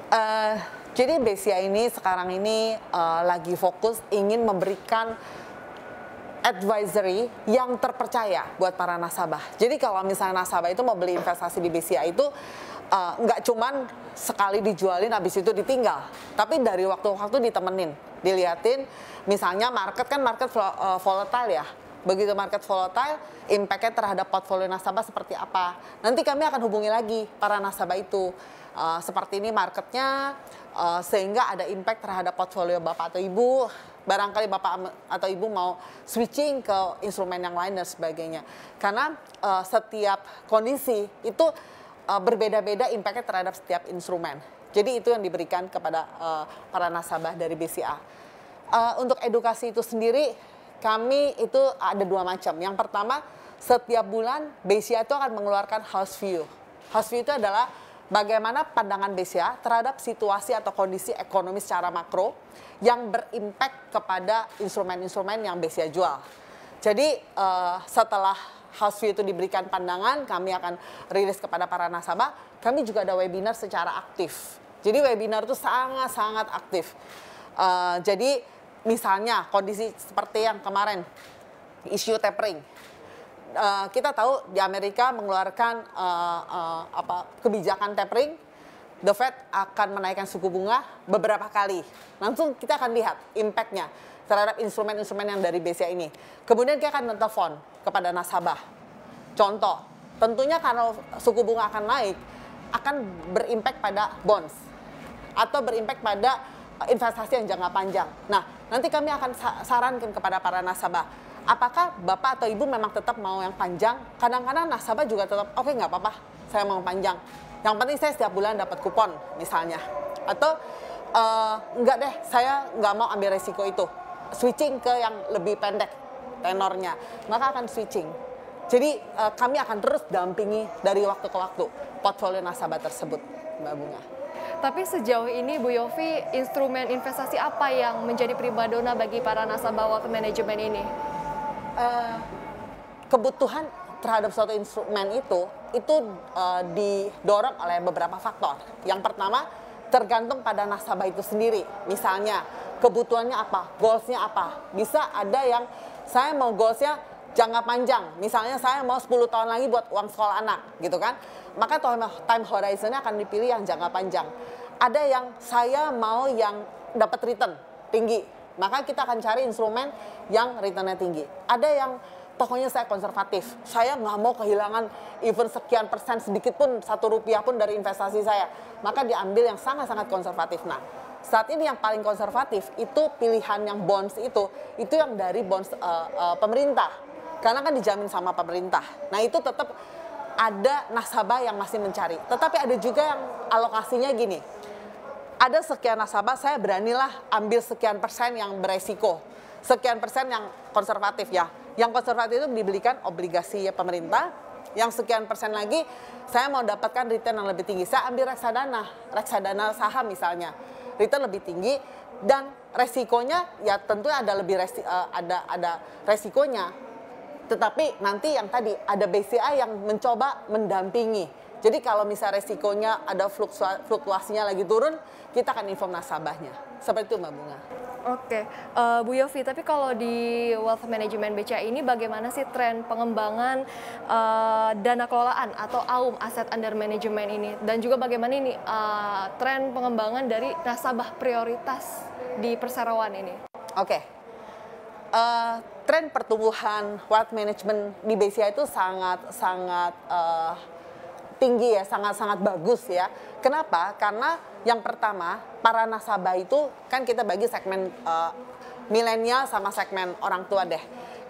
Eh, jadi BCA ini sekarang ini lagi fokus ingin memberikan advisory yang terpercaya buat para nasabah. Jadi kalau misalnya nasabah itu mau beli investasi di BCA itu nggak cuman sekali dijualin habis itu ditinggal, tapi dari waktu ke waktu ditemenin, diliatin. Misalnya market kan volatile ya. Begitu market volatile, impact-nya terhadap portfolio nasabah seperti apa. Nanti kami akan hubungi lagi para nasabah itu. Seperti ini marketnya, sehingga ada impact terhadap portfolio Bapak atau Ibu. Barangkali Bapak atau Ibu mau switching ke instrumen yang lain dan sebagainya. Karena setiap kondisi itu berbeda-beda impact-nya terhadap setiap instrumen. Jadi itu yang diberikan kepada para nasabah dari BCA. Untuk edukasi itu sendiri, kami itu ada dua macam. Yang pertama, setiap bulan BCA itu akan mengeluarkan house view. House view itu adalah bagaimana pandangan BCA terhadap situasi atau kondisi ekonomi secara makro yang berimpact kepada instrumen-instrumen yang BCA jual. Jadi setelah house view itu diberikan pandangan, kami akan rilis kepada para nasabah. Kami juga ada webinar secara aktif. Jadi webinar itu sangat-sangat aktif. Jadi misalnya kondisi seperti yang kemarin, isu tapering. Kita tahu di Amerika mengeluarkan kebijakan tapering, the Fed akan menaikkan suku bunga beberapa kali. Langsung kita akan lihat impact-nya terhadap instrumen-instrumen yang dari BCA ini. Kemudian kita akan telepon kepada nasabah. Contoh, tentunya karena suku bunga akan naik, akan berimpact pada bonds atau berimpact pada investasi yang jangka panjang. Nah, nanti kami akan sarankan kepada para nasabah, apakah Bapak atau Ibu memang tetap mau yang panjang? Kadang-kadang nasabah juga tetap, oke, nggak apa-apa, saya mau panjang. Yang penting saya setiap bulan dapat kupon misalnya. Atau enggak deh, saya nggak mau ambil resiko itu. Switching ke yang lebih pendek tenornya, maka akan switching. Jadi kami akan terus dampingi dari waktu ke waktu portfolio nasabah tersebut, Mbak Bunga. Tapi sejauh ini Bu Yofi, instrumen investasi apa yang menjadi primadona bagi para nasabah wealth management ini? Kebutuhan terhadap suatu instrumen itu didorong oleh beberapa faktor. Yang pertama, tergantung pada nasabah itu sendiri. Misalnya, kebutuhannya apa, goalsnya apa. Bisa ada yang saya mau goalsnya jangka panjang. Misalnya saya mau 10 tahun lagi buat uang sekolah anak, gitu kan. Maka time horizon-nya akan dipilih yang jangka panjang. Ada yang saya mau yang dapat return tinggi, maka kita akan cari instrumen yang return-nya tinggi. Ada yang pokoknya saya konservatif, saya nggak mau kehilangan even sekian persen sedikit pun, 1 rupiah pun dari investasi saya, maka diambil yang sangat-sangat konservatif. Nah, saat ini yang paling konservatif itu pilihan yang bonds itu yang dari bonds pemerintah, karena kan dijamin sama pemerintah. Nah, itu tetap ada nasabah yang masih mencari, tetapi ada juga yang alokasinya gini, ada sekian nasabah saya beranilah ambil sekian persen yang beresiko, sekian persen yang konservatif ya. Yang konservatif itu dibelikan obligasi pemerintah, yang sekian persen lagi saya mau dapatkan return yang lebih tinggi, saya ambil reksadana saham misalnya, return lebih tinggi dan resikonya ya tentu ada resikonya. Tetapi nanti yang tadi ada BCA yang mencoba mendampingi. Jadi kalau misalnya resikonya ada fluktuasinya lagi turun, kita akan inform nasabahnya. Seperti itu Mbak Bunga. Oke, Bu Yofi, tapi kalau di wealth management BCA ini bagaimana sih tren pengembangan dana kelolaan atau AUM, aset under management ini? Dan juga bagaimana ini tren pengembangan dari nasabah prioritas di perseroan ini? Oke. Tren pertumbuhan wealth management di BCA itu sangat tinggi ya, sangat bagus ya. Kenapa? Karena yang pertama, para nasabah itu kan kita bagi segmen milenial sama segmen orang tua deh.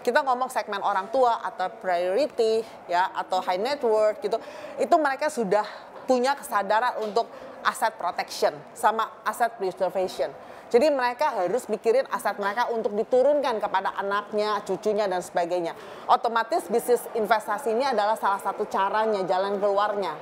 Kita ngomong segmen orang tua atau priority ya, atau high net worth gitu. Itu mereka sudah punya kesadaran untuk asset protection sama asset preservation. Jadi mereka harus mikirin aset mereka untuk diturunkan kepada anaknya, cucunya, dan sebagainya. Otomatis bisnis investasi ini adalah salah satu caranya, jalan keluarnya.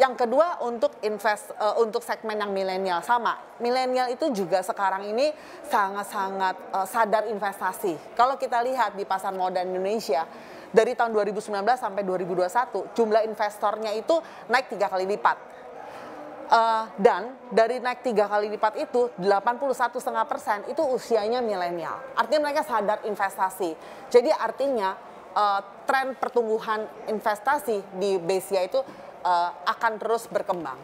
Yang kedua untuk segmen yang milenial sama. Milenial itu juga sekarang ini sangat-sangat sadar investasi. Kalau kita lihat di pasar modal Indonesia, dari tahun 2019 sampai 2021, jumlah investornya itu naik 3 kali lipat. Dan dari naik 3 kali lipat itu 81,5% itu usianya milenial. Artinya mereka sadar investasi. Jadi artinya tren pertumbuhan investasi di BCA itu akan terus berkembang.